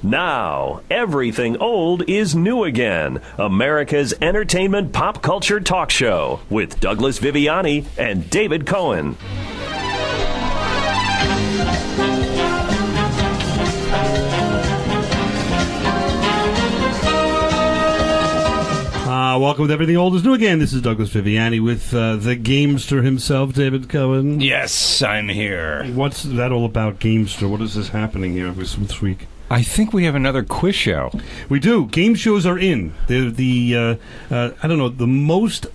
Now, everything old is new again. America's entertainment pop culture talk show with Douglas Viviani and David Cohen. Welcome to Everything Old is New Again. This is Douglas Viviani with the Gamester himself, David Cohen. Yes, I'm here. What's that all about, Gamester? What is this happening here this week? I think we have another quiz show. We do. Game shows are in. They're the most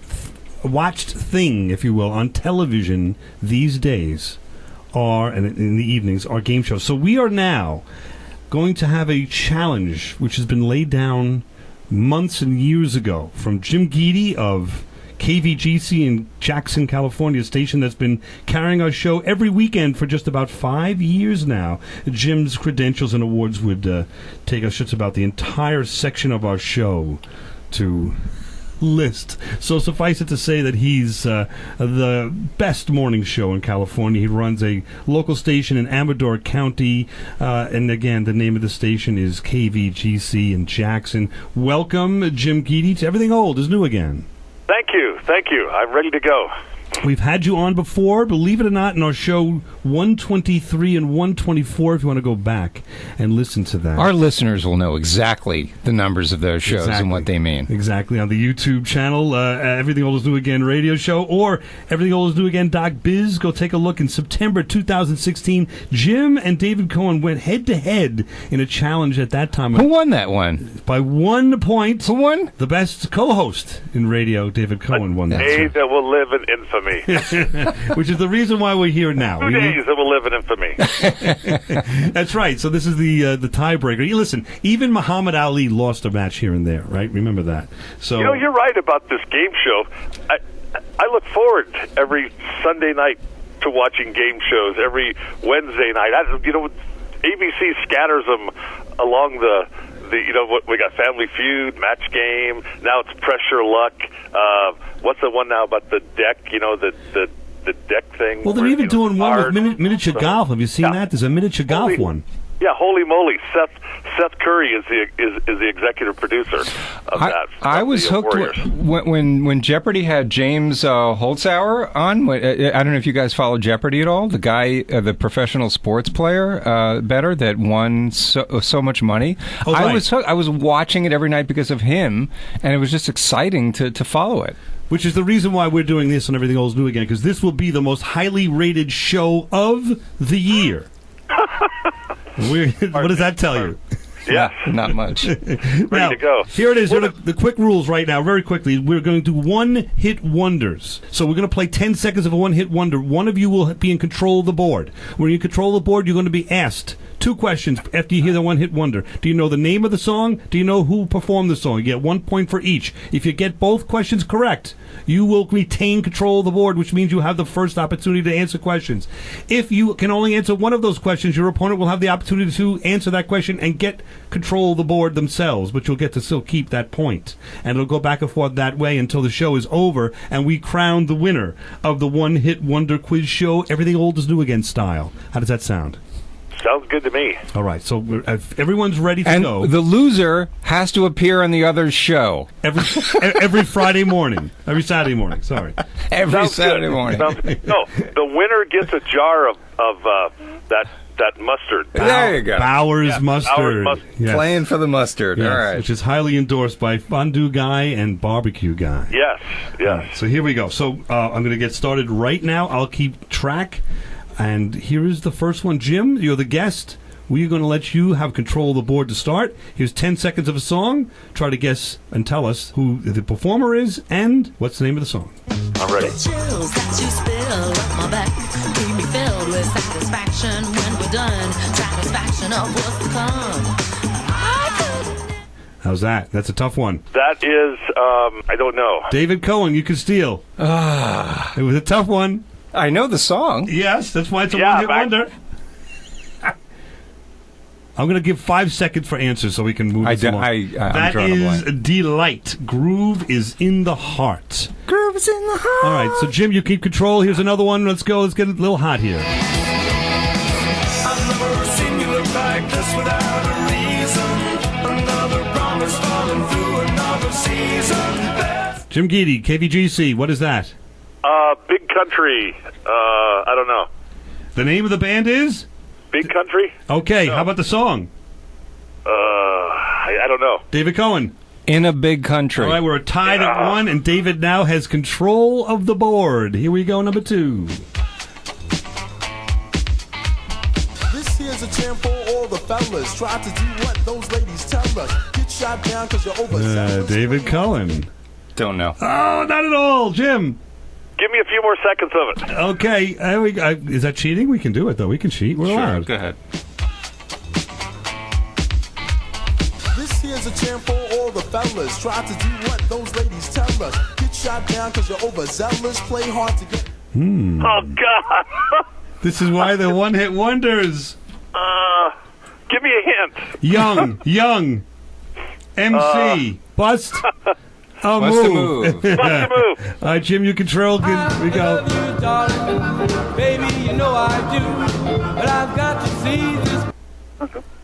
watched thing, if you will, on television these days and in the evenings, are game shows. So we are now going to have a challenge which has been laid down months and years ago from Jim Guidi of KVGC in Jackson, California, a station that's been carrying our show every weekend for just about 5 years now. Jim's credentials and awards would take us just about the entire section of our show to list. So suffice it to say that he's the best morning show in California. He runs a local station in Amador County, and again, the name of the station is KVGC in Jackson. Welcome, Jim Guidi, to Everything Old is New Again. Thank you. I'm ready to go. We've had you on before, believe it or not, in our show 123 and 124, if you want to go back and listen to that. Our listeners will know exactly the numbers of those shows and what they mean. Exactly. On the YouTube channel, Everything Old is New Again radio show, or everythingoldisnewagain.biz. Go take a look. In September 2016, Jim and David Cohen went head-to-head in a challenge at that time. Who won that one? By 1 point. Who won? The best co-host in radio, David Cohen, won that. A day that will live in infamy. Which is the reason why we're here now. 2 days that will live in infamy. That's right. So this is the tiebreaker. You listen, even Muhammad Ali lost a match here and there, right? Remember that. So you're right about this game show. I look forward every Sunday night to watching game shows. Every Wednesday night, ABC scatters them along the we got Family Feud, Match Game. Now it's Pressure Luck. What's the one now about the deck? The deck thing. Well, they're even doing one with miniature golf. Have you seen that? There's a miniature golf one. Yeah, holy moly! Seth Curry is the executive producer of that. I was hooked when Jeopardy had James Holzhauer on. I don't know if you guys follow Jeopardy at all. The guy, the professional sports player, bettor that won so much money. Oh, right. I was watching it every night because of him, and it was just exciting to follow it. Which is the reason why we're doing this on Everything Old is New Again, because this will be the most highly rated show of the year. What does that tell you? Yeah, not much. Ready to go. Here it is. The quick rules right now, very quickly. We're going to do one-hit wonders. So we're going to play 10 seconds of a one-hit wonder. One of you will be in control of the board. When you control the board, you're going to be asked 2 questions after you hear the one-hit wonder. Do you know the name of the song? Do you know who performed the song? You get 1 point for each. If you get both questions correct, you will retain control of the board, which means you have the first opportunity to answer questions. If you can only answer one of those questions, your opponent will have the opportunity to answer that question and get control of the board themselves, but you'll get to still keep that point. And it'll go back and forth that way until the show is over, and we crown the winner of the one-hit wonder quiz show, Everything Old is New Again style. How does that sound? Sounds good to me. All right, so everyone's ready to go. And the loser has to appear on the other's show. Every Friday morning. Every Saturday morning, sorry. Every Saturday morning. No, the winner gets a jar of that mustard. There you go. Bauer's mustard. Yes. Playing for the mustard. Yes, all right. Which is highly endorsed by Fondue Guy and Barbecue Guy. Yes. Right, so here we go. So I'm going to get started right now. I'll keep track. And here is the first one. Jim, you're the guest. We're going to let you have control of the board to start. Here's 10 seconds of a song. Try to guess and tell us who the performer is and what's the name of the song. I'm ready. The chills that you spill up my back keep me filled with satisfaction when we're done. Satisfaction of what's to come. How's that? That's a tough one. That is, I don't know. David Cohen, you can steal. It was a tough one. I know the song. Yes, that's why it's a one-hit wonder. I'm going to give 5 seconds for answers so we can move this along. That is Delight. Groove is in the heart. Groove is in the heart. All right, so Jim, you keep control. Here's another one. Let's go. Let's get a little hot here. I've never seen you look like this without a reason. Jim Guidi, KVGC. What is that? Big Country. I don't know. The name of the band is? Big Country? Okay, No. how about the song? I don't know. David Cohen. In a Big Country. All right, we're tied at 1, and David now has control of the board. Here we go, number 2. This here's a jam for all the fellas. Try to do what those ladies tell us. Get shot down because you're overzealous. David Cohen. Don't know. Oh, not at all. Jim. Give me a few more seconds of it. Okay. Is that cheating? We can do it, though. We can cheat. We're allowed. Go ahead. This here's a jam for all the fellas. Try to do what those ladies tell us. Get shot down because you're overzealous. Play hard to get. Oh, God. This is why they're one-hit wonders. Give me a hint. Young. MC. Bust. A Bust a move. move. Bust a move. All right, Jim, you control. Here we go. You, darling. Baby, you know I do. But I've got to see this.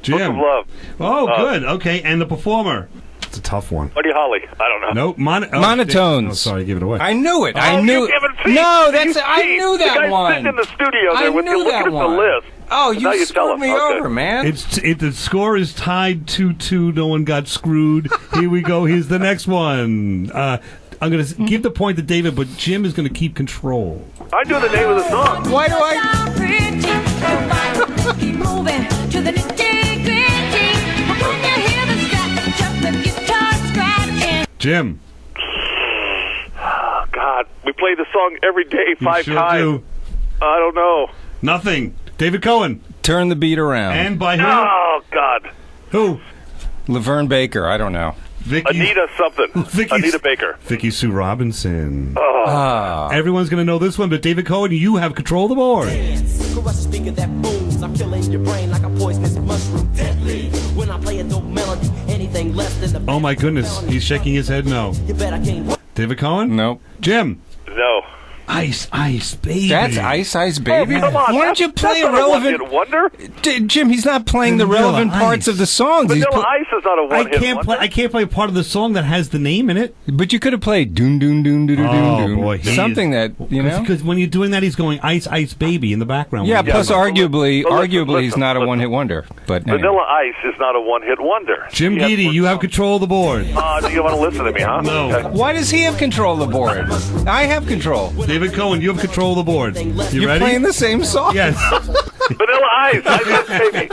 Jim. Book of Love. Oh, good. Okay, and the performer. It's a tough one. Buddy Holly. I don't know. Nope. Monotones. Oh, sorry, give it away. I knew it. Oh, I knew. you haven't seen- No, that's. you I see, knew the that guy's one. sitting in the studio there I with you knew looking that at one. the list. Oh, Now you you tell screwed him. me Okay. over, man. The score is tied 2-2. No one got screwed. Here we go. Here's the next one. I'm going to give the point to David, but Jim is going to keep control. I knew the name of the song. Why do I? Keep moving to the nitty-gritty. When you hear the scratch of the guitar scratching. Jim. Oh, God. We play the song every day, You 5 sure times. do. I don't know. Nothing. David Cohen. Turn the beat around. And by who? Oh, God. Who? Laverne Baker. I don't know. Vicky. Anita something. Anita Baker. Vicky Sue Robinson. Ah. Everyone's going to know this one, but David Cohen, you have control of the board. Crush a speaker that booms. I'm killing your brain like a poisonous mushroom. Deadly. When I play a dope melody, anything less than the. Oh, my goodness. He's shaking his head no. You bet I can't. David Cohen? Nope. Jim. No. Ice, baby. That's Ice Baby. Oh, come on. Why don't you play that's a relevant? Not a one-hit wonder. Jim, he's not playing the Vanilla relevant parts Ice. of the songs. He's Vanilla Ice is not a I one-hit can't wonder. play. I can't play part of the song that has the name in it. But you could have played doon doon doon doon doon Oh, doon. boy, he Something is- that you know. Because when you're doing that, he's going Ice Baby in the background. Yeah. When he Plus, does it. arguably, Well, listen, he's listen, not a listen. one-hit wonder. But anyway. Vanilla Ice is not a one-hit wonder. Jim He has Guidi, more you have songs. control of the board. Do you want to listen to me, huh? No. Okay. Why does he have control of the board? I have control. David Cohen, you have control of the board. You You're ready? playing the same song. Yes. Vanilla Ice. Ice baby.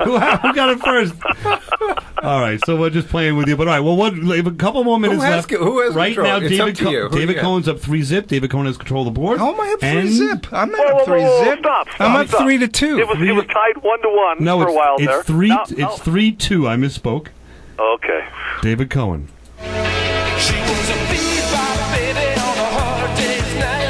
who got it first? All right, so we're just playing with you. But all right, well, we have a couple more minutes has left. who has right control? now, It's David, up to you. Who David you got? Cohen's up 3-zip. David Cohen has control of the board. How am I up 3 And- zip? I'm not Whoa, up whoa, 3 whoa, zip. stop, I'm up stop. 3-2. It was tied 1-1 No, for a while it's there. 3. No, It's no. 3-2. I misspoke. Okay. David Cohen. She was a bebop baby on a hard day's night.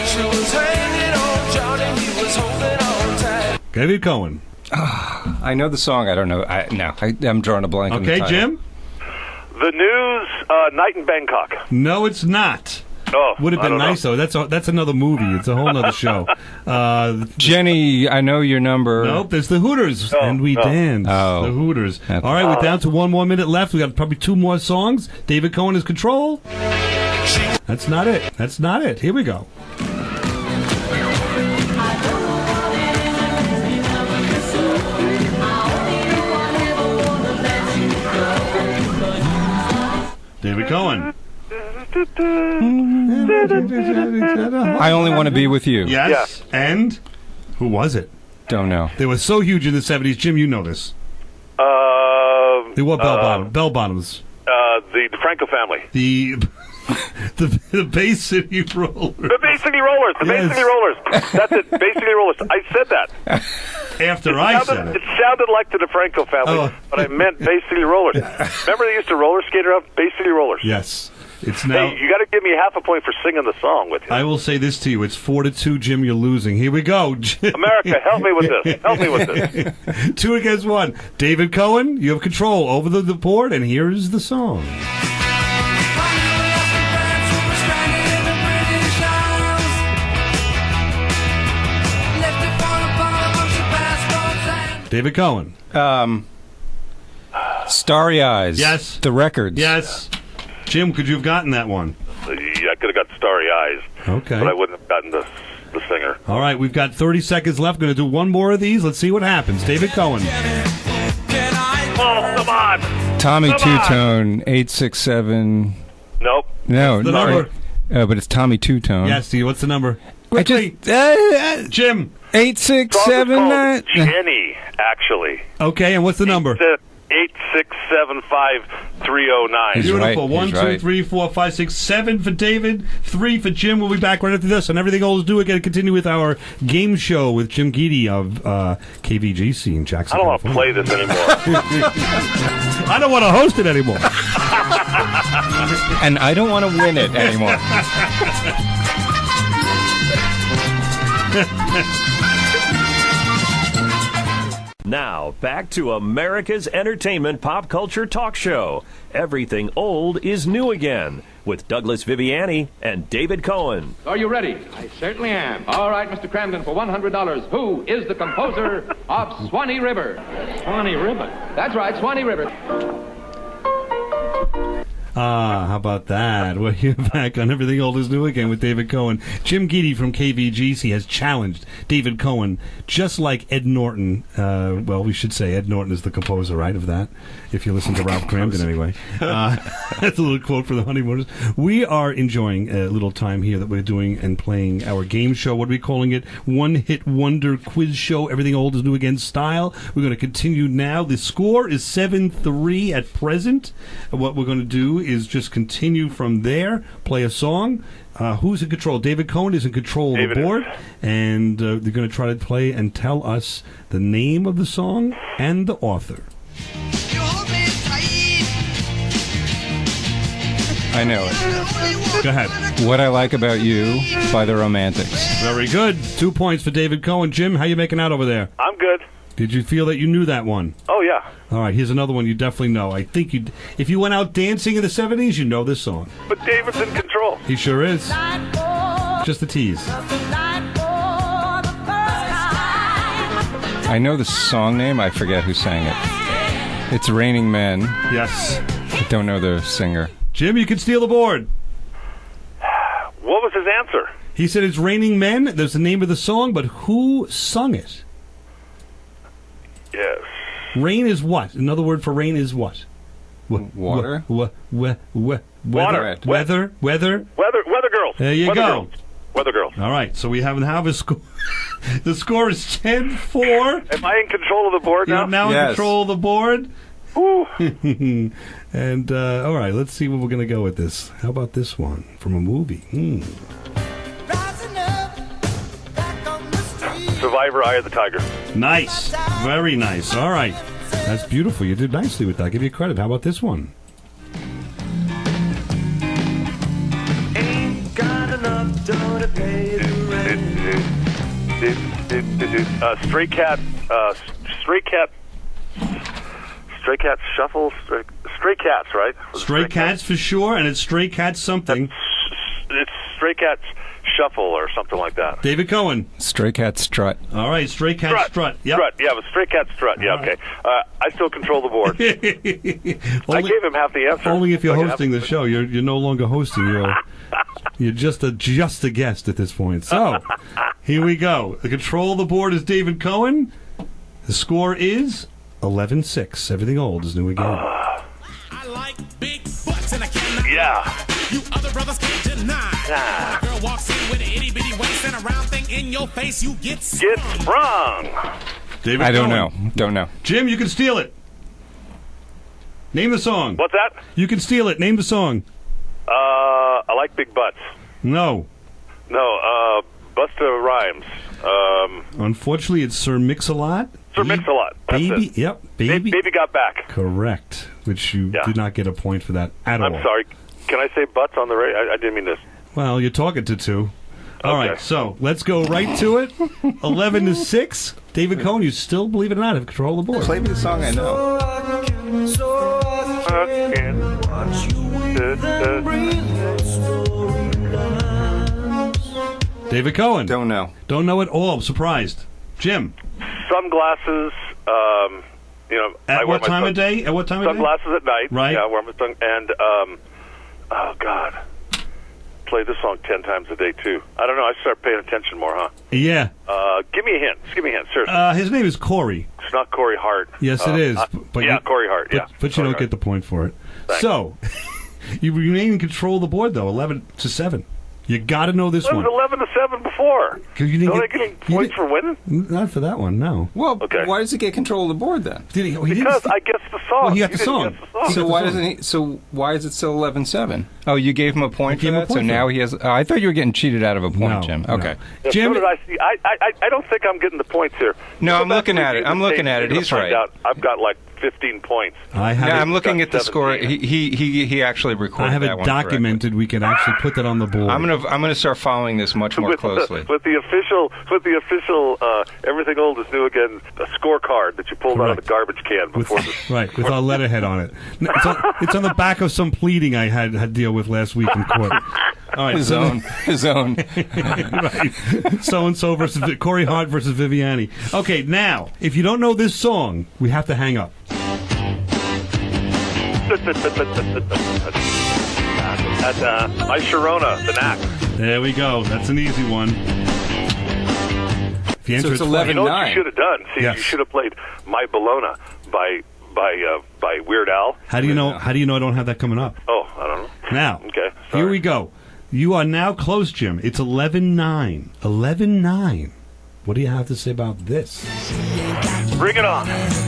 She was hanging on Johnny, he was holding on tight. David Cohen. I know the song. I don't know. I'm drawing a blank. on the Okay, title. Jim. The News, Night in Bangkok. No, it's not. Oh, Would have I been don't know. nice though. That's another movie. It's a whole other show. Jenny, I know your number. Nope, there's the Hooters, Oh, and we oh. dance. Oh. The Hooters. That's- All right, we're down to 1 more minute left. We got probably 2 more songs. David Cohen is control. That's not it. That's not it. Here we go. David Cohen. I only want to be with you. Yes. And who was it? Don't know. They were so huge in the 70s. Jim, you know this. They wore bell bottoms. The DeFranco family. The the Bay City Rollers. The Bay City Rollers. The Bay Yes. City Rollers. That's it. Bay City Rollers. I said that. After I said It it. sounded like the DeFranco family, Oh. but I meant Bay City Rollers. Remember they used to roller skate around? Bay City Rollers. Yes. It's now. Hey, you got to give me half a point for singing the song with you. I will say this to you. It's 4-2, Jim. You're losing. Here we go. America, help me with this. Help me with this. 2 against 1. David Cohen, you have control over the board, and here's the song. David Cohen. Starry Eyes. Yes. The Records. Yes. Jim, could you have gotten that one? I could have got Starry Eyes. Okay. But I wouldn't have gotten the singer. All right, we've got 30 seconds left. Going to do one more of these. Let's see what happens. David Cohen. Oh, come on. Tommy Come on. Two-Tone, 867. Nope. No, The no. number. But it's Tommy Two-Tone. Yes, Steve, what's the number? I Quickly. just, Jim. 8679. Jenny, actually. Okay, and what's the number? 8675309. He's Beautiful. right, 1, he's 2, right. 3, 4, 5, 6, 7 for David, 3 for Jim. We'll be back right after this. And everything old is new again. Continue with our game show with Jim Guidi of KVGC in Jackson. I don't want to play California. this anymore. I don't want to host it anymore. And I don't want to win it anymore. Now, back to America's entertainment pop culture talk show. Everything old is new again with Douglas Viviani and David Cohen. Are you ready? I certainly am. All right, Mr. Cramden, for $100, who is the composer of Swanee River? Swanee River? That's right, Swanee River. How about that? Well, you're back on Everything Old is New again with David Cohen. Jim Guidi from KVGC has challenged David Cohen, just like Ed Norton. Well, we should say Ed Norton is the composer, right, of that, if you listen to Ralph Cramden anyway. That's a little quote for the Honeymooners. We are enjoying a little time here that we're doing and playing our game show. What are we calling it? One Hit Wonder Quiz Show, Everything Old is New Again style. We're going to continue now. The score is 7-3 at present. What we're going to do is just continue from there, play a song. Who's in control? David Cohen is in control of the board, and they're going to try to play and tell us the name of the song and the author. I know it. Go ahead. What I Like About You by the Romantics. Very good. 2 points for David Cohen. Jim, how you making out over there? I'm good. Did you feel that you knew that one? Oh, yeah. All right, here's another one you definitely know. I think you, if you went out dancing in the 70s, you know this song. But David's in control. He sure is. Just a tease. I know the song name. I forget who sang it. It's Raining Men. Yes. I don't know the singer. Jim, you can steal the board. What was his answer? He said it's Raining Men. There's the name of the song, but who sung it? Yes. Rain is what? Another word for rain is what? Water? Weather. Water. Weather. Weather Girls. There you Weather go. Girls. Weather Girls. All right, so we have a score. The score is 10-4. Am I in control of the board now? You're now in Yes. control of the board. Ooh. And, all right, let's see where we're going to go with this. How about this one from a movie? Survivor, Eye of the Tiger. Nice. Very nice. All right. That's beautiful. You did nicely with that. I'll give you credit. How about this one? Ain't got enough dough to pay the rent. Stray Cat Shuffle. Stray Cats, right? Stray Cats for sure, and it's Stray Cats something. It's Stray Cats Shuffle or something like that. David Cohen. Stray Cat Strut. All right, Stray Cat Strut. Yep. Strut. Yeah, but Stray Cat Strut. Yeah, okay. I still control the board. I gave him half the answer. Only if you're So you hosting the show. You're no longer hosting. You're just a guest at this point. So here we go. The control of the board is David Cohen. The score is 11-6. Everything old is new again. I like big butts and I cannot. Yeah. You other brothers can't deny. Nah. A girl walks in with an itty bitty waist and a round thing in your face, you get Get sprung. David I don't Cohen. know. Don't know. Jim, you can steal it. Name the song. What's that? You can steal it. Name the song. I like big butts. No. No, Busta Rhymes. Unfortunately, it's Sir Mix-a-Lot. Sir Mix-a-Lot. That's Baby. it. Yep. Baby. Baby Got Back. Correct. Which you did not get a point for that at all. I'm sorry. Can I say butts on the radio? I didn't mean this. Well, you're talking to two. All right, so let's go right to it. 11-6. David Cohen, you still, believe it or not, have control of the board. Play me the song I know. David Cohen. Don't know. Don't know at all. I'm surprised. Jim. Sunglasses, You know, At what time of day? At what time of day? Sunglasses at night. Right. Yeah, wear my and oh God, play this song 10 times a day too. I don't know. I start paying attention more, huh? Yeah. Give me a hint. Just give me a hint. Seriously. His name is Corey. It's not Corey Hart. Yes, it is. But yeah, Corey Hart. But, yeah, but you don't get the point for it. Thanks. So, you remain in control of the board, though, 11-7. You got to know this It one. was 11-7 before. You Don't they get points for winning? Not for that one, no. Well, Okay. why does he get control of the board then? Because I guess the song. Well, he got You the didn't song. guess the song. So why doesn't he? So why is it still 11-7? Oh, you gave him a point I for gave him a that. point So for now that. he has. I thought you were getting cheated out of a point, No, Jim. no. Okay. Yeah, Jim, so did I see. I don't think I'm getting the points here. No, Go I'm back looking to at it. the I'm looking tape, at it. you're He's gonna find right. out I've got like 15 points. I have Yeah, it, I'm looking at the 17. score. He actually recorded I have that it one documented. We can actually put that on the board. correctly. I'm gonna start following this much more closely. With the official everything old is new again scorecard that you pulled out of the garbage can With, before the right, with our letterhead on it. No, it's on the back of some pleading I had to deal with last week in court. All right, His own. right. So-and-so versus Corey Hart versus Viviani. Okay, now, if you don't know this song, we have to hang up. That's My Sharona, the Knack. There we go. That's an easy one. If you answer it's it's 11. You know what 9. you should have done? See, Yes. you should have played My Bologna by Weird Al. How do you know? How do you know I don't have that coming up? Oh, I don't know. Now, Okay, here sorry. we go. You are now close, Jim. It's 11-9. 11-9. What do you have to say about this? Bring it on.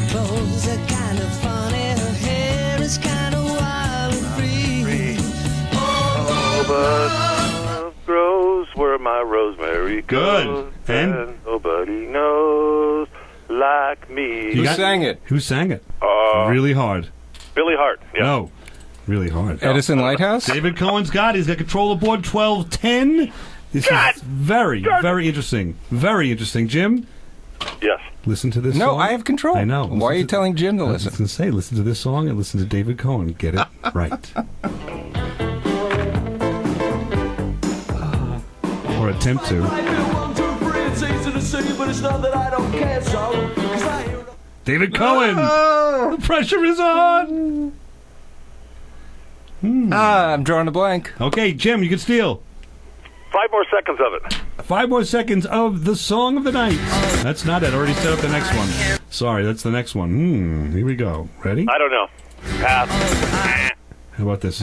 Clothes are kind of funny, her hair is kind of wild and free. Oh, but love grows where my rosemary Good. goes, And? nobody knows like me. Who sang it? Who sang it? Really hard. Billy Hart. Yeah. No. Really hard. Edison Lighthouse. David Cohen's got it. He's got control of the board 12-10. This is very, very interesting. Very interesting. Jim, Yes. listen to this No, song. I have control. I know. Why are you telling Jim to I was listen? going to say, listen to this song and listen to David Cohen. Get it right. Or attempt to. David Cohen! The pressure is on! I'm drawing a blank. Okay, Jim, you can steal. 5 more seconds of it. 5 more seconds of the song of the night. That's not it. I already set up the next one. Sorry, that's the next one. Here we go. Ready? I don't know. Pass. How about this?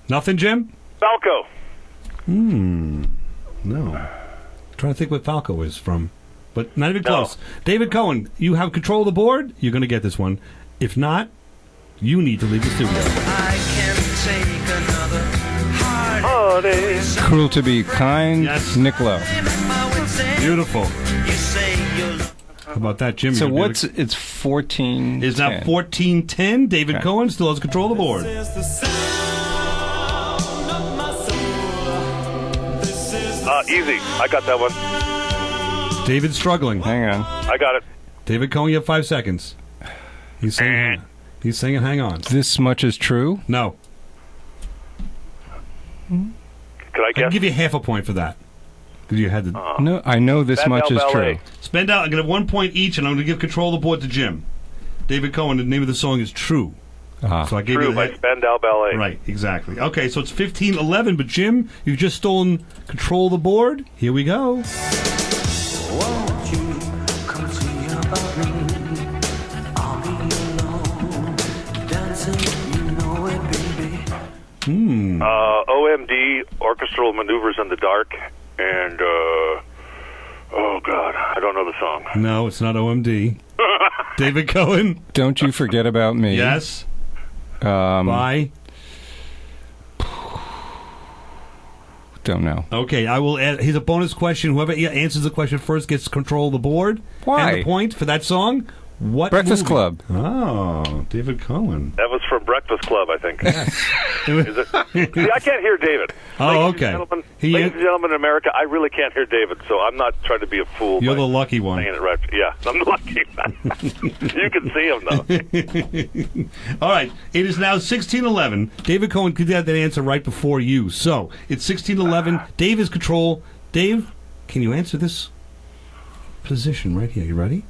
Nothing, Jim? Falco. No. Trying to think what Falco is from. But not even close. David Cohen, you have control of the board. You're going to get this one. If not, you need to leave the studio. I can take another hard Cruel to be kind. Yes. Nick Lowe. Beautiful. You say you'll How about that, Jim? So You're gonna be what's it's 14? Is that 14-10? David Okay. Cohen still has control of the board. Easy. I got that one. David's struggling. Hang on. I got it. David Cohen, you have 5 seconds. He's saying, hang on. This much is true. No. Could I I can guess? give you half a point for that. Because you had to. No, I know this Spandau much is Ballet. true. Spend out. I'm going to have 1 point each, and I'm going to give control of the board to Jim. David Cohen, the name of the song is True. Ah. So I gave True you by the Spandau Ballet. Right, exactly. Okay, so it's 15-11, but Jim, you've just stolen control of the board. Here we go. won't you come see about me? I'll be alone, dancing, you know it, baby. OMD, Orchestral Maneuvers in the Dark, and, oh, God, I don't know the song. No, it's not OMD. David Cohen. Don't you forget about me. Yes. Um, Bye. Don't know. Okay, I will add. Here's a bonus question. Whoever answers the question first gets control of the board. Why? And the point for that song. What Breakfast movie? Club. Oh, David Cohen. That was from Breakfast Club, I think. Is it? See, I can't hear David. Oh, okay. Ladies and gentlemen in America, I really can't hear David, so I'm not trying to be a fool. You're the lucky one. Saying it right. Yeah, I'm the lucky one. You can see him, though. All right. It is now 16:11. David Cohen could have that answer right before you. So, it's 16:11. Dave is control. Dave, can you answer this position right here? You ready?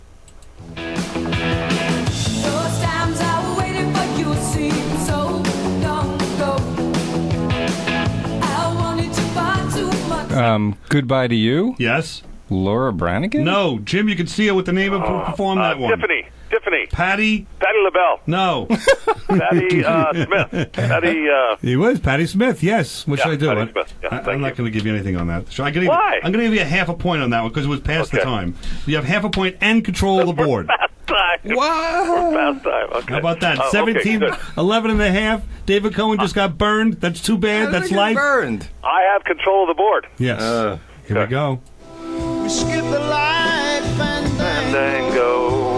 Goodbye to You? Yes. Laura Branigan? No. Jim, you can see it with the name of who performed that one. Tiffany. Patty LaBelle. No. Patty Smith. Patty. He was Patty Smith, yes. What should I do? Patty Smith. Yeah, I'm not going to give you anything on that. Why? I'm going to give you a half a point on that one because it was past the time. You have half a point and control of the board. Time. What? Fast time. Okay. How about that? 17, 11 and a half. David Cohen just got burned. That's too bad. That's life. Burned. I have control of the board. Yes. Here we go. We skip the life and then go.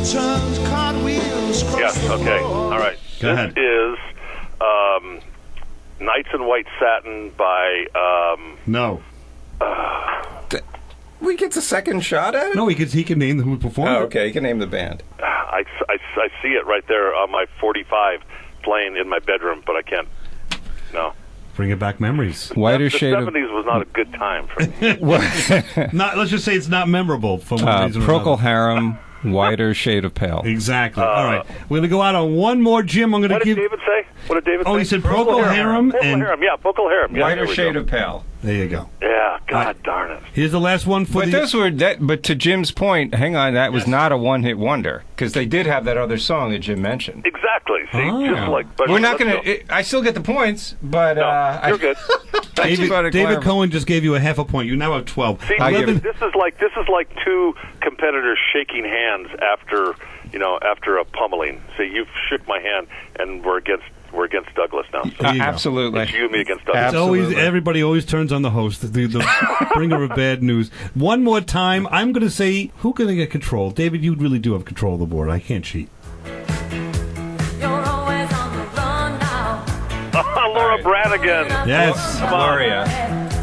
turns cartwheels. Yes. Okay. All right. Go ahead. This is Nights in White Satin by. No. We get a second shot at it? No, he can name who performed it. Oh, okay. You can name the band. I see it right there on my 45 playing in my bedroom, but I can't. No. Bringing back memories. Whiter the shade of... 70s was not a good time for me. Let's just say it's not memorable for one reason or Procol another. Harum, Whiter Shade of Pale. Exactly. All right. We're going to go out on one more, Jim. I'm going to What give... did David say? What did David say? Oh, he said Procol Harum and... Yeah, Procol Harum. Yeah, Whiter Shade of Pale. There you go. Yeah, God darn it. Here's the last one for But those were but to Jim's point, hang on, that was not a one-hit wonder because they did have that other song that Jim mentioned. Exactly. See, just like... But We're not going to... I still get the points, but... you're good. David Cohen just gave you a half a point. You now have 12. See, this is like two competitors shaking hands after a pummeling. See, you've shook my hand, and we're against Douglas now. So absolutely. It's you and me against Douglas. It's always everybody always turns on the host, the bringer of bad news. One more time, I'm going to say who's going to get control. David, you really do have control of the board. I can't cheat. Laura Branigan. Yes, Gloria.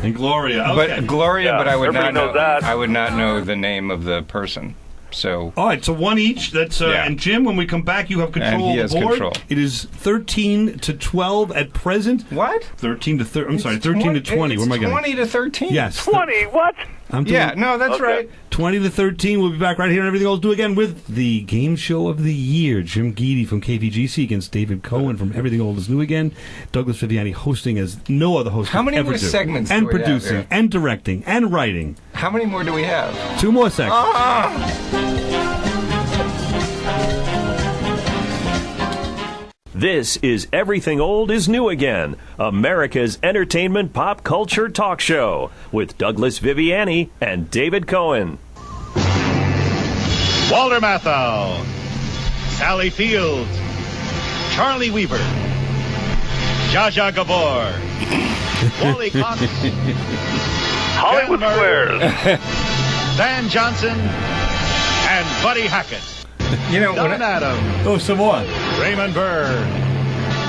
And Gloria. Okay. But Gloria, but I would not know that. I would not know the name of the person. So all right, so one each. That's and Jim, when we come back, you have control of the board. Control. It is 13-12 at present. What? 13 to 30. I'm sorry, 13 to 20. Where am I going? 20 to 13. Yes. 20. What? That's right. 20 to 13. We'll be back right here, and everything else do again with the game show of the year. Jim Guidi from KVGC against David Cohen from Everything Old is New Again. Douglas Viviani hosting as no other host. How many ever more do. segments? And do we producing have here? and directing and writing. How many more do we have? 2 more segments. This is Everything Old is New Again, America's entertainment pop culture talk show with Douglas Viviani and David Cohen. Walter Matthau, Sally Fields, Charlie Weaver, Zsa Zsa Gabor, Wally Cox, Hollywood Squares, Van Johnson, and Buddy Hackett. Don Adams. Oh, some more. Raymond Burr.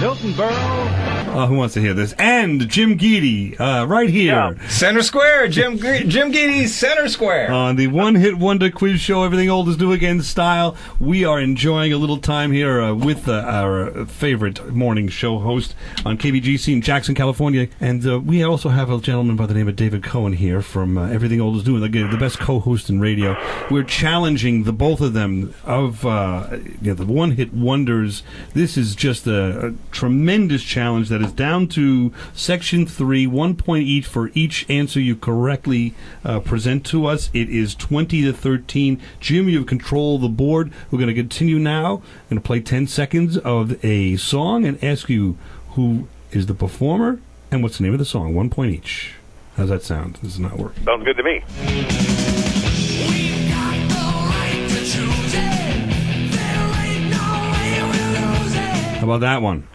Milton Berle. Who wants to hear this? And Jim Guidi, right here. Yeah. Center Square. Jim Guidi, Center Square. On the one-hit wonder quiz show, Everything Old is New Again style, we are enjoying a little time here with our favorite morning show host on KVGC in Jackson, California. And we also have a gentleman by the name of David Cohen here from Everything Old is New, the best co-host in radio. We're challenging the both of them of the one-hit wonders. This is just a tremendous challenge that is down to Section 3, 1 point each for each answer you correctly present to us. It is 20 to 13. Jim, you have control of the board. We're going to continue now. I'm going to play 10 seconds of a song and ask you who is the performer and what's the name of the song. 1 point each. How's that sound? This is not working. Sounds good to me. How about that one?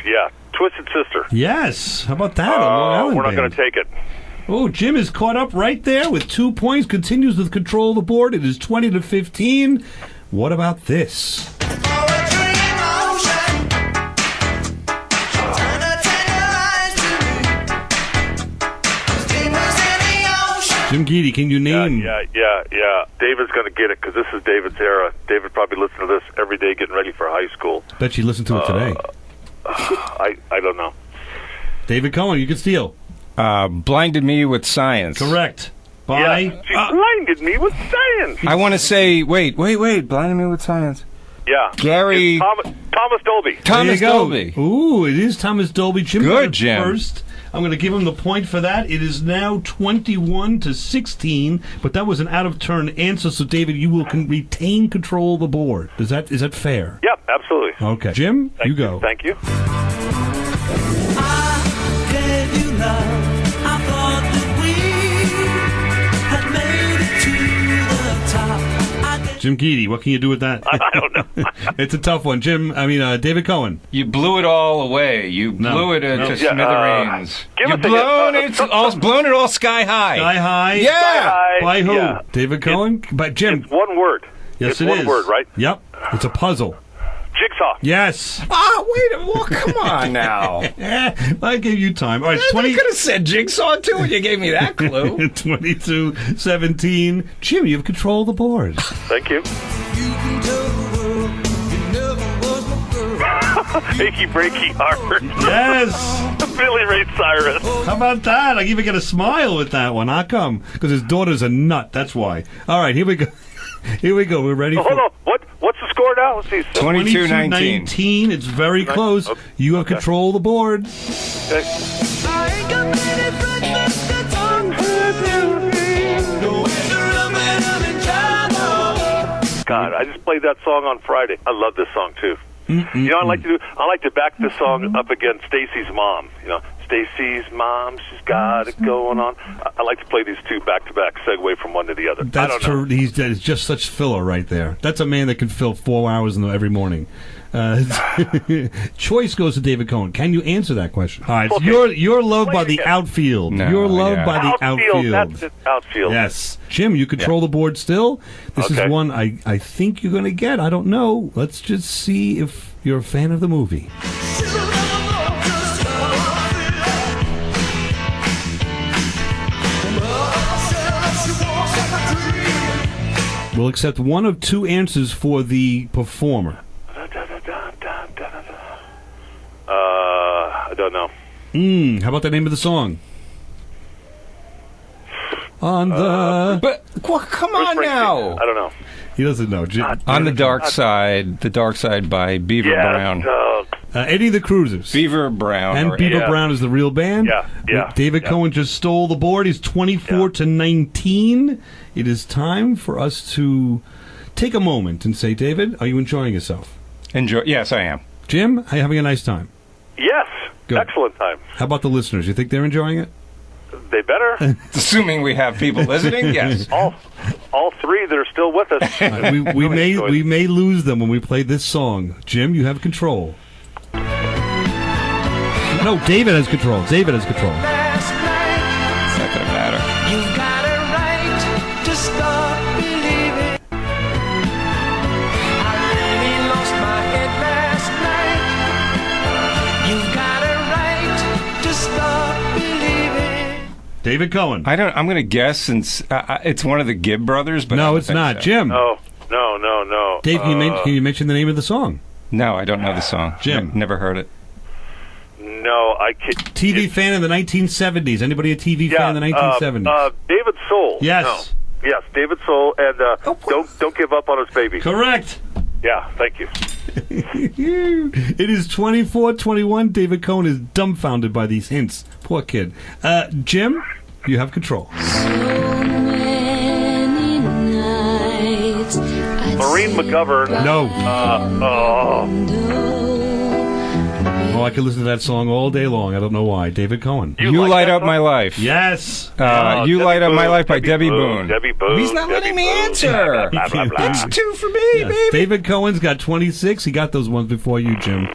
Yeah. Twisted Sister. Yes. How about that? We're not going to take it. Oh, Jim is caught up right there with 2 points. Continues with control of the board. It is 20-15. What about this? Jim Guidi, can you name? Yeah. David's going to get it because this is David's era. David probably listened to this every day getting ready for high school. Bet you listened to it today. I don't know. David Cohen, you can steal. Blinded Me with Science. Correct. She blinded me with science. I want to say, wait. Blinded Me with Science. Yeah. Gary. Thomas Dolby. Thomas Dolby. Ooh, it is Thomas Dolby. Jim Good, Jim. First. I'm going to give him the point for that. It is now 21-16, but that was an out-of-turn answer. So, David, you will retain control of the board. Is that fair? Yep, absolutely. Okay. Jim, you go. Thank you. I gave you love. I thought that we had made it to the top. Jim Guidi, what can you do with that? I don't know. It's a tough one. David Cohen. You blew it all away. You blew it to smithereens. You've blown it all sky high. Sky high? Yeah. By who? Yeah. David Cohen? By Jim. It's one word. Yes, it's one word, right? Yep. It's a puzzle. Jigsaw. Yes. Wait a minute. Well, come on now. I gave you time. All right, I could have said Jigsaw, too, when you gave me that clue. 22-17. Jim, you have control of the board. Thank you. You can tell the world you never was my girl. Achy breaky heart. Yes. Billy Ray Cyrus. How about that? I even get a smile with that one. How come? Because his daughter's a nut. That's why. All right, here we go. We're ready for... Hold on. What's the score now? Let's see. 22-19. It's very close. Okay. You have control of the board. Okay. I ain't got many friends, but that's all God, I just played that song on Friday. I love this song too. You know, I like to back this song up against Stacy's mom. You know, Stacy's mom, she's got it going on. I like to play these two back to back, segue from one to the other. That's true. He's just such filler right there. That's a man that can fill 4 hours every morning. Choice goes to David Cohen. Can you answer that question? All right. Okay. You're loved by the outfield. No, you're loved by the outfield. That's it. Outfield. Yes. Jim, you control the board still. This is one I think you're going to get. I don't know. Let's just see if you're a fan of the movie. We'll accept one of two answers for the performer. I don't know. How about the name of the song? On the... come on now. I don't know. He doesn't know. On the Dark Side. The Dark Side by Beaver Brown. Eddie the Cruisers. Beaver Brown. And Beaver Brown is the real band. Yeah. David Cohen just stole the board. He's 24-19. It is time for us to take a moment and say, David, are you enjoying yourself? Yes, I am. Jim, are you having a nice time? Yes. Good. Excellent time. How about the listeners? You think they're enjoying it? They better. Assuming we have people listening, yes. All three that are still with us. We may lose them when we play this song. Jim, you have control. No, David has control. It's not going to matter. You've got a right to start believing. I really lost my head last night. You've got a right to start believing. David Cohen. I'm going to guess since it's one of the Gibb brothers, but no, it's not. So. Jim. No. Dave, can you mention the name of the song? No, I don't know the song. Jim. Never heard it. No, I can't. TV fan in the 1970s. Anybody a TV fan in the 1970s? David Soul. Yes. No. Yes, David Soul, and don't give up on us, baby. Correct. Yeah, thank you. It is 24-21. David Cohen is dumbfounded by these hints. Poor kid. Jim, you have control. Maureen McGovern. No. I could listen to that song all day long. I don't know why. David Cohen. You Light Up My Life. Yes. You Light Up My Life by Debbie Boone. Debbie Boone. He's not letting me answer. It's 2 for me, baby. David Cohen's got 26. He got those ones before you, Jim.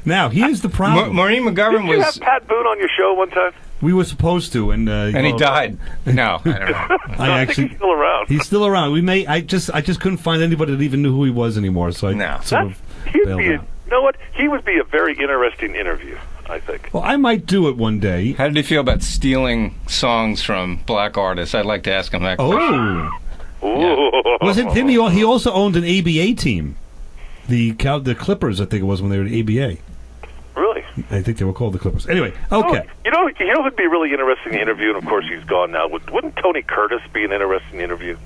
Now, here's the problem. Maureen McGovern Did you have Pat Boone on your show one time? We were supposed to, and he died. No, I don't know. I think he's still around. He's still around. I just couldn't find anybody that even knew who he was anymore. So I sort of bailed out. You know what? He would be a very interesting interview, I think. Well, I might do it one day. How did he feel about stealing songs from black artists? I'd like to ask him that question. Yeah. Was it him? He also owned an ABA team. The Clippers, I think it was, when they were at ABA. Really? I think they were called the Clippers. Anyway, okay. You know who'd be really interesting to interview, and of course he's gone now. Wouldn't Tony Curtis be an interesting interview?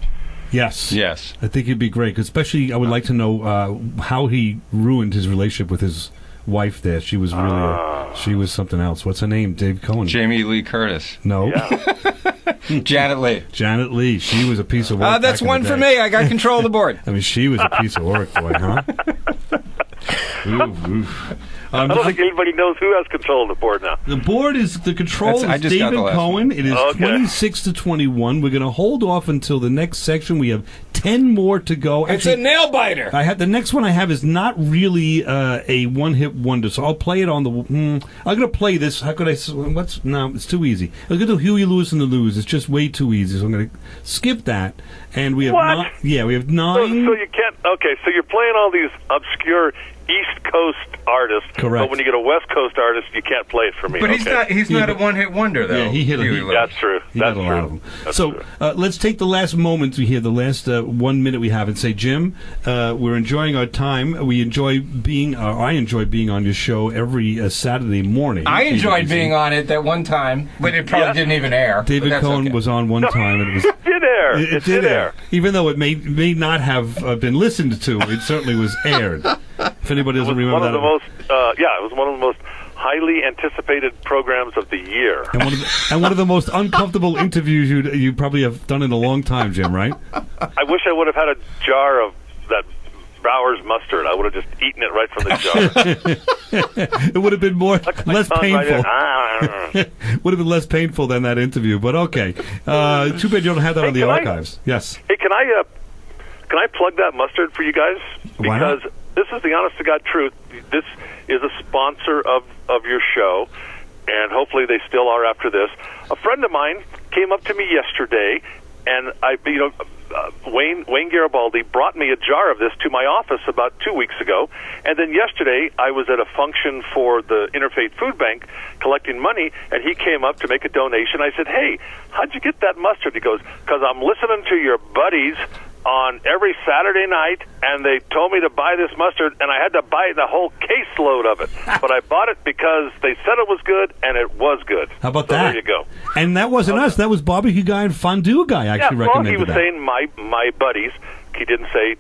Yes. Yes. I think he'd be great. Especially, I would like to know how he ruined his relationship with his wife there. She was really she was something else. What's her name? Dave Cohen. Jamie Lee Curtis. No. Yeah. Janet Leigh. Janet Leigh. She was a piece of work. That's one for me. I got control of the board. I mean, she was a piece of work, boy, huh? Oof. I don't think anybody knows who has control of the board now. The board is the control is David Cohen. It is 26-21. We're going to hold off until the next section. We have 10 more to go. It's a nail biter. The next one I have is not really a one-hit wonder, so I'll play it on the. I'm going to play this. How could I? No, it's too easy. I'm going to do Huey Lewis and the News. It's just way too easy, so I'm going to skip that. And we have we have 9. So you can't. Okay, so you're playing all these obscure East Coast artists. Correct. But when you get a West Coast artist, you can't play it for me. But he's not a one-hit wonder, though. Yeah, he hit That's true. That's a true. lot of them. So let's take the last moment to hear the last 1 minute we have and say, Jim, we're enjoying our time. We enjoy being. I enjoy being on your show every Saturday morning. I enjoyed being on it that one time, but it probably didn't even air. David Cohen was on one time, and it was. It did air. It did air. Even though it may not have been listened to, it certainly was aired. If anybody doesn't remember that, it was one of the most highly anticipated programs of the year, and one of the most uncomfortable interviews you probably have done in a long time, Jim. Right? I wish I would have had a jar of that Bowers mustard. I would have just eaten it right from the jar. It would have been less painful. Would have been less painful than that interview. But okay, too bad you don't have that on the archives. Yes. Hey, can I plug that mustard for you guys? Because this is the honest to God truth. This is a sponsor of your show, and hopefully they still are after this. A friend of mine came up to me yesterday, and Wayne Garibaldi brought me a jar of this to my office about 2 weeks ago, and then yesterday I was at a function for the Interfaith Food Bank collecting money, and he came up to make a donation. I said, "Hey, how'd you get that mustard?" He goes, "'Cause I'm listening to your buddies on every Saturday night, and they told me to buy this mustard, and I had to buy the whole caseload of it. But I bought it because they said it was good, and it was good." How about that? There you go. And that wasn't us. That was barbecue guy and fondue guy actually recommended he was saying my buddies. He didn't say,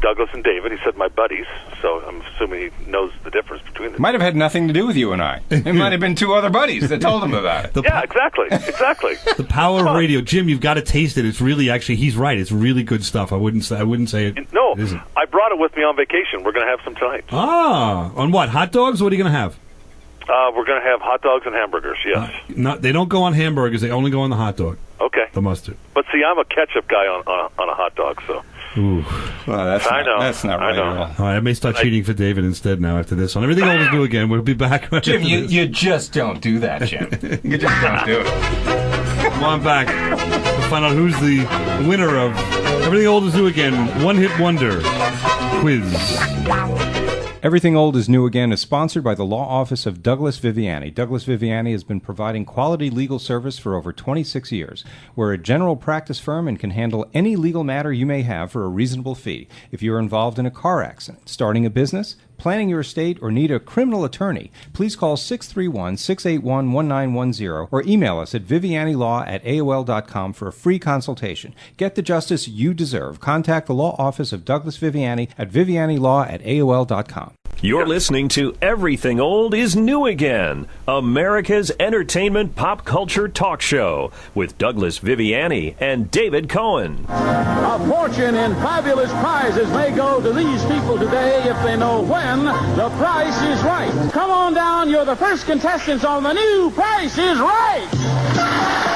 Douglas and David. He said my buddies. So I'm assuming he knows the difference between them. Might have had nothing to do with you and I. It might have been 2 other buddies that told him about it. Exactly. The power of radio. Jim, you've got to taste it. It's really, actually, he's right. It's really good stuff. I wouldn't say it. No, it isn't. I brought it with me on vacation. We're going to have some tonight. On what? Hot dogs? What are you going to have? We're going to have hot dogs and hamburgers, yes. They don't go on hamburgers. They only go on the hot dog. Okay. The mustard. But see, I'm a ketchup guy on a hot dog, so. Ooh. Well, that's not right at all. All right, I may start cheating for David instead now after this. On Everything Old is New Again, we'll be back. Jim, you just don't do that, Jim. You just don't do it. Come on back. We'll find out who's the winner of Everything Old is New Again, One Hit Wonder Quiz. Everything Old is New Again is sponsored by the law office of Douglas Viviani. Douglas Viviani has been providing quality legal service for over 26 years. We're a general practice firm and can handle any legal matter you may have for a reasonable fee. If you're involved in a car accident, starting a business, planning your estate, or need a criminal attorney, please call 631-681-1910 or email us at vivianilaw@aol.com for a free consultation. Get the justice you deserve. Contact the law office of Douglas Viviani at vivianilaw@aol.com. You're listening to Everything Old is New Again, America's entertainment pop culture talk show with Douglas Viviani and David Cohen. A fortune in fabulous prizes may go to these people today if they know when the price is right. Come on down, you're the first contestants on the new Price is Right.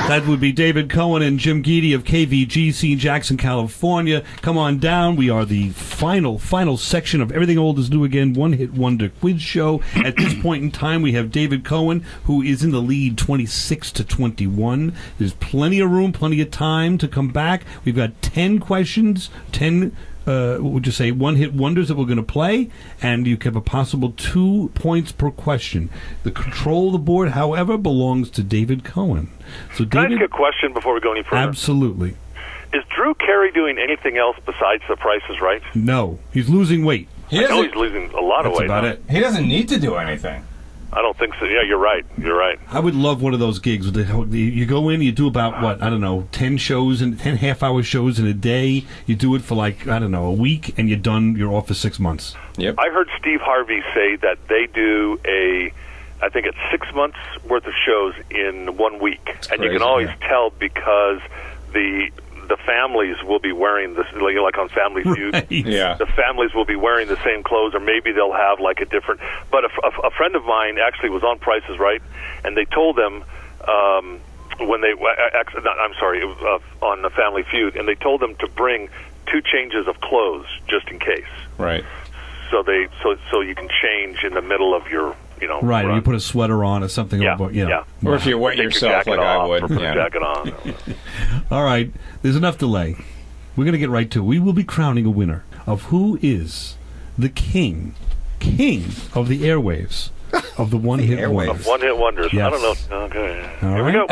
That would be David Cohen and Jim Guidi of KVGC, Jackson, California. Come on down. We are the final section of Everything Old is New Again, one-hit wonder quiz show. At this point in time, we have David Cohen, who is in the lead 26-21. There's plenty of room, plenty of time to come back. We've got 10 questions, 10 what would you say, one-hit wonders that we're going to play, and you have a possible 2 points per question. The control of the board, however, belongs to David Cohen. So, Can David, I ask a question before we go any further? absolutely. Is Drew Carey doing anything else besides The Price is Right? No, he's losing weight. I know he's losing a lot of weight. That's about it. He doesn't need to do anything. I don't think so. Yeah, you're right. You're right. I would love one of those gigs. You go in, you do about, 10 shows, and 10 half-hour shows in a day. You do it for a week, and you're done. You're off for 6 months. Yep. I heard Steve Harvey say that they do I think it's 6 months worth of shows in 1 week. That's and crazy, you can always tell because the families will be wearing this, like on Family Feud. Right. Yeah. The families will be wearing the same clothes, or maybe they'll have a different. But a friend of mine actually was on Price is Right, and they told them when they. I'm sorry, it was on the Family Feud, and they told them to bring 2 changes of clothes just in case. Right. So you can change in the middle of your. Right, run. you put a sweater on or something. Yeah. Or if you wet Take your yourself jacket like I off, would. or put Yeah. a jacket on. All right, there's enough delay. We're going to get right to it. We will be crowning a winner of who is the king of the airwaves, of the one-hit wonders. One-hit wonders. Yes. I don't know. Okay. All Here right. we go.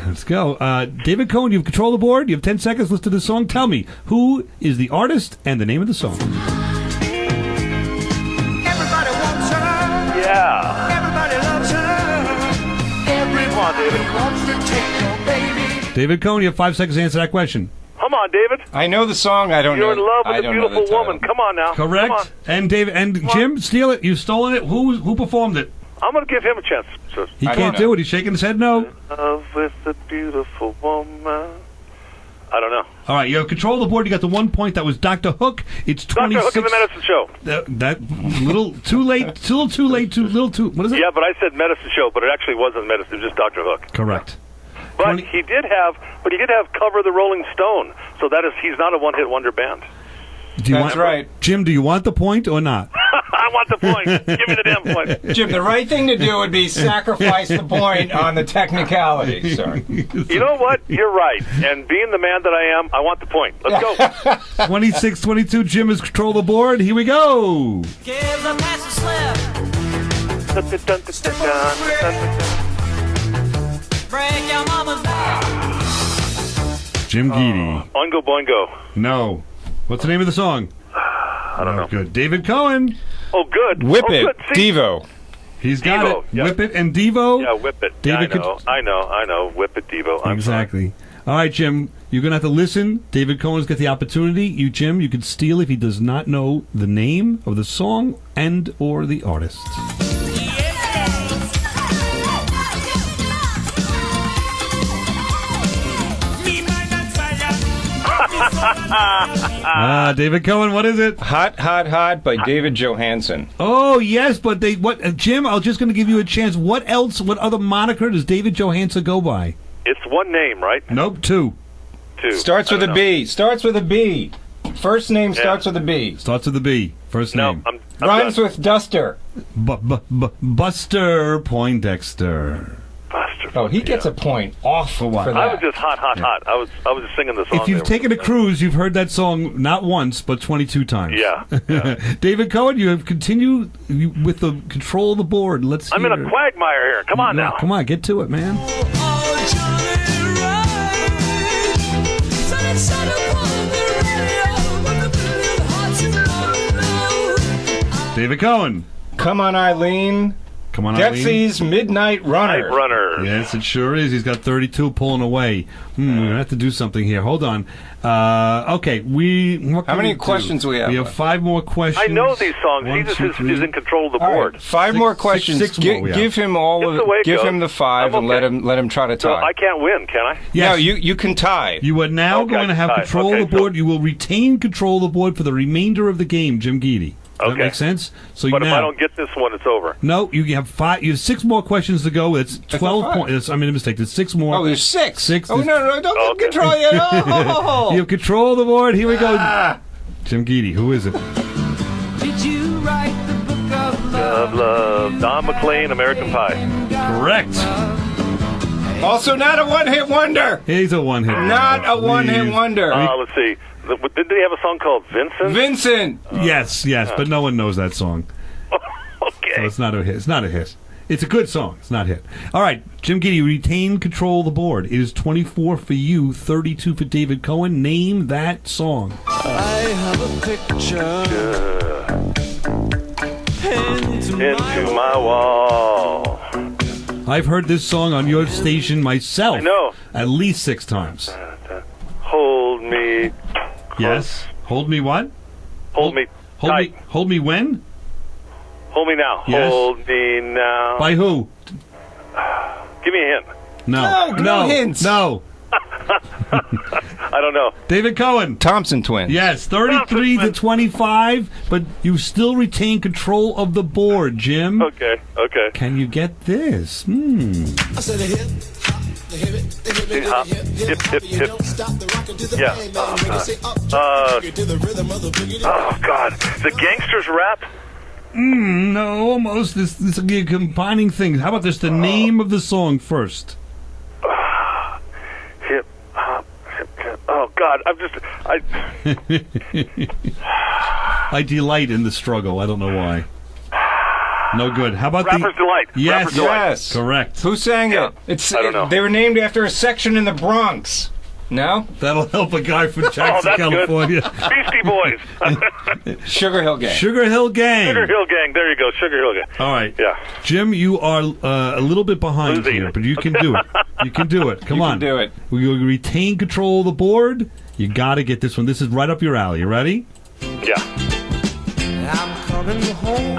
Let's go. David Cohen, you have control of the board. You have 10 seconds. Listen to the song. Tell me, who is the artist and the name of the song? Everybody wants her. Yeah. Everybody loves her. Everyone, David. Wants to take your baby. David Cohen, you have 5 seconds to answer that question. Come on, David. I know the song. I don't know. You're in love I with a don't know beautiful the title. woman. Come on now. Correct. Come on. And David and Jim, steal it. You've stolen it. Who performed it? I'm going to give him a chance. So, He I can't don't do know. it. He's shaking his head no. love with a beautiful woman. I don't know. All right, you have control of the board. You got the 1 point. That was Dr. Hook. It's Dr. 26. Hook and the Medicine Show. That little too late. Still too late. Too little too. What is it? Yeah, but I said Medicine Show, but it actually wasn't medicine. It was just Dr. Hook. Correct. But he did have Cover the Rolling Stone. So he's not a one-hit wonder band. Do you That's right. Jim, do you want the point or not? I want the point. Give me the damn point. Jim, the right thing to do would be sacrifice the point on the technicality. Sorry. You know what? You're right. And being the man that I am, I want the point. Let's go. 26-22. Jim has control of the board. Here we go. Give the pass a slip. Break your mama's back. Jim Guidi. Oingo Boingo. No. What's the name of the song? I don't know. Good. David Cohen. Oh, good. Whip oh, it, good. See? Devo. He's got Devo, it. yeah. Whip it and Devo. Yeah, Whip it. David Yeah, I know. Whip it, Devo. I'm exactly. All right, Jim. You're going to have to listen. David Cohen's got the opportunity. You, Jim, you can steal if he does not know the name of the song and or the artist. David Cohen, what is it? Hot, Hot, Hot by David Johansen. Oh, yes, but Jim, I'm just going to give you a chance. What other moniker does David Johansen go by? It's one name, right? Nope, two. Starts with a B. Starts with a B. First name starts with a B. Starts with a B. First name. I'm Rhymes with Duster. Buster Poindexter. Buster. Oh, he gets a point off for what? that. I was just hot. I was just singing the song. If you've taken a cruise, you've heard that song not once, but 22 times. Yeah. David Cohen, you have continued with the control of the board. Let's I'm in a quagmire here. Come on now. Come on, get to it, man. David Cohen. Come on, Eileen. Come on, Eileen. Dexy's Midnight Runner. Night Runner. Yes, it sure is. He's got 32 pulling away. We're going to have to do something here. Hold on. Okay, how many questions do we have? We have 5 more questions. I know these songs. One, he just two, is three. in control of the All board. right, 5 more questions. Six more we have. Give him all It's of the way it Give goes. him the 5 I'm and okay. let him try to So tie. I can't win, can I? Yes. No, you can tie. You are now Okay, going to have tied. control Okay, of the board. You will retain control of the board for the remainder of the game, Jim Guidi. Does that make sense? So but if now, I don't get this one, it's over. No, you have 5. You have 6 more questions to go. It's 12 points. I made a mistake. There's 6 more. Oh, there's 6. 6. Oh, no, don't control it. Oh. You have control of the board. Here we go. Jim Guidi, who is it? Did you write the book of love? Don McLean, American Pie. Correct. Also, not a one-hit wonder. He's a one-hit wonder. Not a one-hit wonder. Let's see. Did they have a song called Vincent? Vincent. Yes, but no one knows that song. Okay. So it's not a hit. It's not a hit. It's a good song. It's not a hit. All right, Jim Guidi, retain control of the board. It is 24 for you, 32 for David Cohen. Name that song. I have a picture into my wall. I've heard this song on your station myself. I know. At least 6 times. Hold me. Yes. Hold me what? Hold me tight. Hold me when? Hold me now. Yes. Hold me now. By who? Give me a hint. No hints. No. I don't know. David Cohen. Thompson Twins. Yes, 33 to 25, but you still retain control of the board, Jim. Okay. Can you get this? I said a hip hop, hip, yeah. Oh God, the gangsters rap. No, almost. This is combining things. How about this? The name of the song first. Hip hop, hip. Oh God, I delight in the struggle. I don't know why. No good. How about Rapper's Delight? Yes, Rapper's Delight. Yes. Correct. Who sang it? I don't know. They were named after a section in the Bronx. No? That'll help a guy from Jackson, that's California. Good. Beastie Boys. Sugar Hill Gang. Sugar Hill Gang. Sugar Hill Gang. There you go. Sugar Hill Gang. All right. Yeah. Jim, you are a little bit behind Losing. here, but you can do it. You can do it. Come on. You can do it. We retain control of the board. You got to get this one. This is right up your alley. You ready? Yeah. I'm coming home.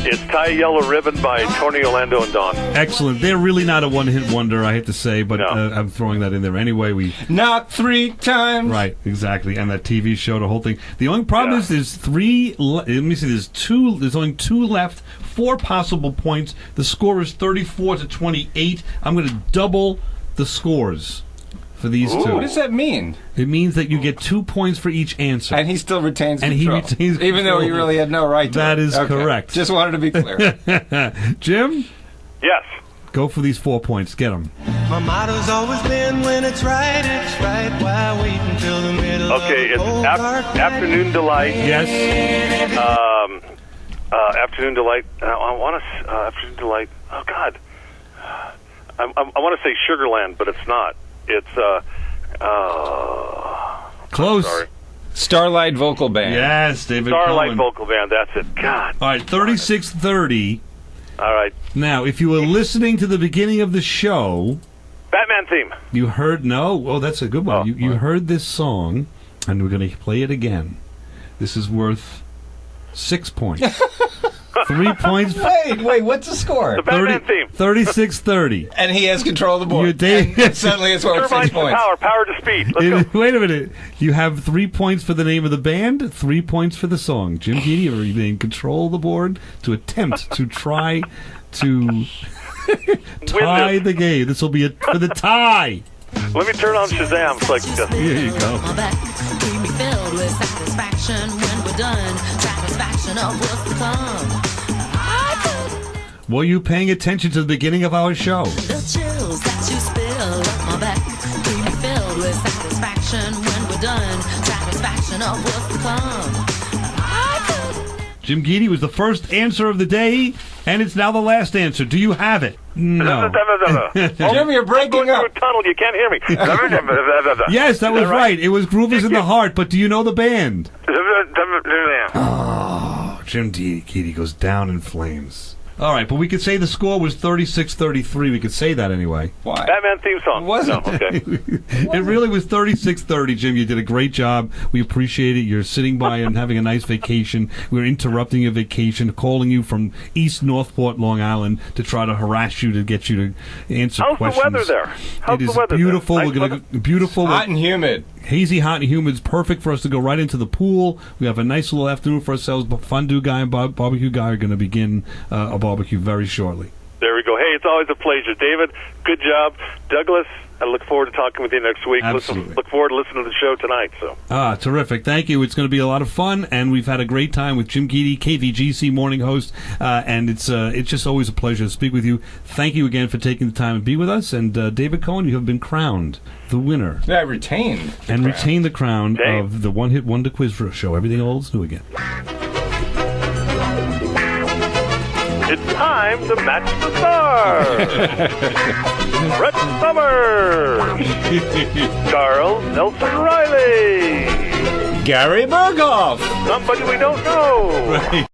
It's Tie a Yellow Ribbon by Tony Orlando and Dawn. Excellent. They're really not a one-hit wonder, I hate to say, but No. I'm throwing that in there anyway. Not 3 times. Right, exactly. And that TV show, the whole thing. The only problem is there's 3. Let me see. There's only 2 left. 4 possible points. The score is 34 to 28. I'm going to double the scores for these 2. What does that mean? It means that you get 2 points for each answer. And he still retains And control. he retains Even though he control. really had no right to That it. is Okay. correct. Just wanted to be clear. Jim, Yes. go for these 4 points. Get them. My motto's always been when it's right. Why wait until the middle Okay, of it's the Afternoon Delight. Yes. Afternoon Delight. I want to Afternoon Delight. Oh God. I want to say Sugarland, but it's not. It's Close. Sorry. Starlight Vocal Band. Yes, David Starlight Cohen. Vocal Band. That's it. God. All right, 36-30. All right. Now, if you were listening to the beginning of the show, Batman theme. you heard that's a good one. You heard this song, and we're going to play it again. This is worth 6 points. 3 points. Wait, what's the score? The Batman theme. 36-30. And he has control of the board. And suddenly it's worth 6 Turbines to points. power to speed. Let's go. Wait a minute. You have 3 points for the name of the band, 3 points for the song. Jim Guidi, are you in control of the board to attempt to try to tie the game? This will be for the tie. Let me turn on Shazam so I can just... Here you go. My back, keep me filled with satisfaction when we're done. Satisfaction of what's to come. Were you paying attention to the beginning of our show? The chills that you spill up my back, keep me filled with satisfaction when we're done. Satisfaction of what's to come. Jim Guidi was the first answer of the day, and it's now the last answer. Do you have it? No. Jim, you're breaking up. Through a tunnel, you can't hear me. Yes, that was right. It was Groovers in the Heart, but do you know the band? Oh, Jim Guidi goes down in flames. All right, but we could say the score was 36-33. We could say that anyway. Why? Batman theme song. Wasn't no, okay. It really was 36-30, Jim. You did a great job. We appreciate it. You're sitting by and having a nice vacation. We were interrupting your vacation, calling you from East Northport, Long Island, to try to harass you to get you to answer How's questions. the weather there? How's It is the weather beautiful. there? We're gonna beautiful. Hot and humid. hazy, hot, and humid. It's perfect for us to go right into the pool. We have a nice little afternoon for ourselves. But Fondue Guy and Barbecue Guy are going to begin a barbecue very shortly. There we go. Hey, it's always a pleasure. David, good job. Douglas, I look forward to talking with you next week. Absolutely. Look forward to listening to the show tonight. So. Terrific. Thank you. It's going to be a lot of fun, and we've had a great time with Jim Guidi, KVGC morning host, and it's just always a pleasure to speak with you. Thank you again for taking the time to be with us, and David Cohen, you have been crowned the winner. Yeah, I retained. Retained the crown of the One Hit Wonder Quiz Show. Everything old is new again. It's time to match the stars. Brett Summers, Charles Nelson Riley, Gary Berghoff, somebody we don't know. Right.